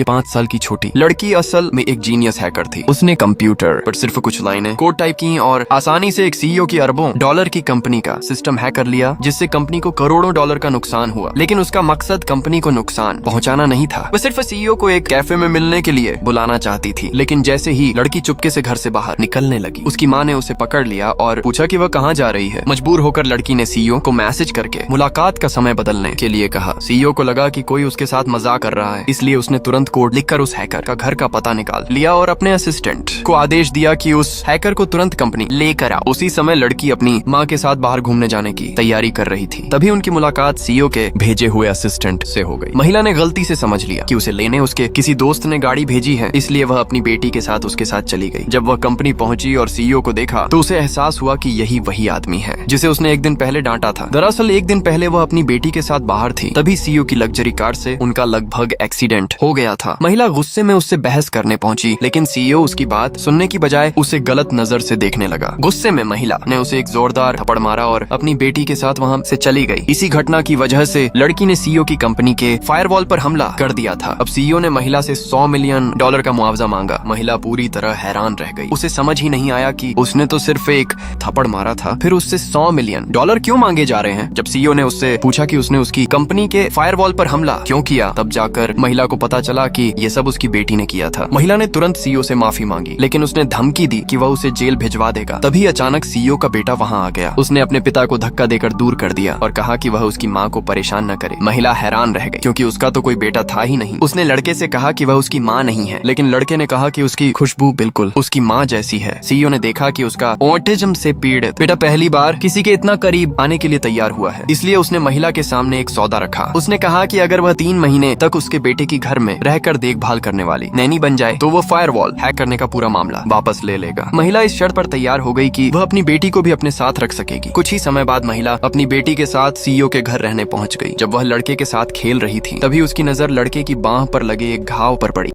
ये 5 साल की छोटी लड़की असल में एक जीनियस हैकर थी। उसने कंप्यूटर पर सिर्फ कुछ लाइनें कोड टाइप की और आसानी से एक सीईओ की अरबों डॉलर की कंपनी का सिस्टम हैक कर लिया, जिससे कंपनी को करोड़ों डॉलर का नुकसान हुआ। लेकिन उसका मकसद कंपनी को नुकसान पहुंचाना नहीं था, वो सिर्फ सीईओ को एक कैफे में मिलने के लिए बुलाना चाहती थी। लेकिन जैसे ही लड़की चुपके से घर से बाहर निकलने लगी, उसकी माँ ने उसे पकड़ लिया और पूछा कि वह कहाँ जा रही है। मजबूर होकर लड़की ने सीईओ को मैसेज करके मुलाकात का समय बदलने के लिए कहा। सीईओ को लगा कि कोई उसके साथ मजाक कर रहा है, इसलिए उसने तुरंत कोड लिखकर उस हैकर का घर का पता निकाल लिया और अपने असिस्टेंट को आदेश दिया कि उस हैकर को तुरंत कंपनी लेकर आओ। उसी समय लड़की अपनी माँ के साथ बाहर घूमने जाने की तैयारी कर रही थी। तभी उनकी मुलाकात सीईओ के भेजे हुए असिस्टेंट से हो गई। महिला ने गलती से समझ लिया कि उसे लेने उसके किसी दोस्त ने गाड़ी भेजी है, इसलिए वह अपनी बेटी के साथ उसके साथ चली गई। जब वह कंपनी पहुंची और सीईओ को देखा तो उसे एहसास हुआ कि यही वही आदमी है जिसे उसने एक दिन पहले डांटा था। दरअसल एक दिन पहले वह अपनी बेटी के साथ बाहर थी, तभी सीईओ की लग्जरी कार से उनका लगभग एक्सीडेंट हो गया था। महिला गुस्से में उससे बहस करने पहुंची, लेकिन सीईओ उसकी बात सुनने की बजाय उसे गलत नजर से देखने लगा। गुस्से में महिला ने उसे एक जोरदार थप्पड़ मारा और अपनी बेटी के साथ वहां से चली गई। इसी घटना की वजह से लड़की ने सीईओ की कंपनी के फायरवॉल पर हमला कर दिया था। अब सीईओ ने महिला से $100 मिलियन का मुआवजा मांगा। महिला पूरी तरह हैरान रह गई। उसे समझ ही नहीं आया कि उसने तो सिर्फ एक थप्पड़ मारा था, फिर उससे $100 मिलियन क्यों मांगे जा रहे हैं। जब सीईओ ने उससे पूछा कि उसने उसकी कंपनी के फायरवॉल पर हमला क्यों किया, तब जाकर महिला को पता चला कि ये सब उसकी बेटी ने किया था। महिला ने तुरंत सीईओ से माफी मांगी, लेकिन उसने धमकी दी कि वह उसे जेल भिजवा देगा। तभी अचानक सीईओ का बेटा वहां आ गया। उसने अपने पिता को धक्का देकर दूर कर दिया और कहा कि वह उसकी माँ को परेशान न करे। महिला हैरान रह गई, क्योंकि उसका तो कोई बेटा था ही नहीं। उसने लड़के से कहा कि वह उसकी माँ नहीं है, लेकिन लड़के ने कहा कि उसकी खुशबू बिल्कुल उसकी माँ जैसी है। सीईओ ने देखा कि उसका ऑटिज्म से पीड़ित बेटा पहली बार किसी के इतना करीब आने के लिए तैयार हुआ है, इसलिए उसने महिला के सामने एक सौदा रखा। उसने कहा कि अगर वह 3 महीने तक उसके बेटे की घर में रहकर देखभाल करने वाली नैनी बन जाए तो वो फायरवॉल हैक करने का पूरा मामला वापस ले लेगा। महिला इस शर्त पर तैयार हो गई कि वह अपनी बेटी को भी अपने साथ रख सकेगी। कुछ ही समय बाद महिला अपनी बेटी के साथ सीईओ के घर रहने पहुंच गई। जब वह लड़के के साथ खेल रही थी, तभी उसकी नजर लड़के की बांह पर लगे एक घाव पर पड़ी।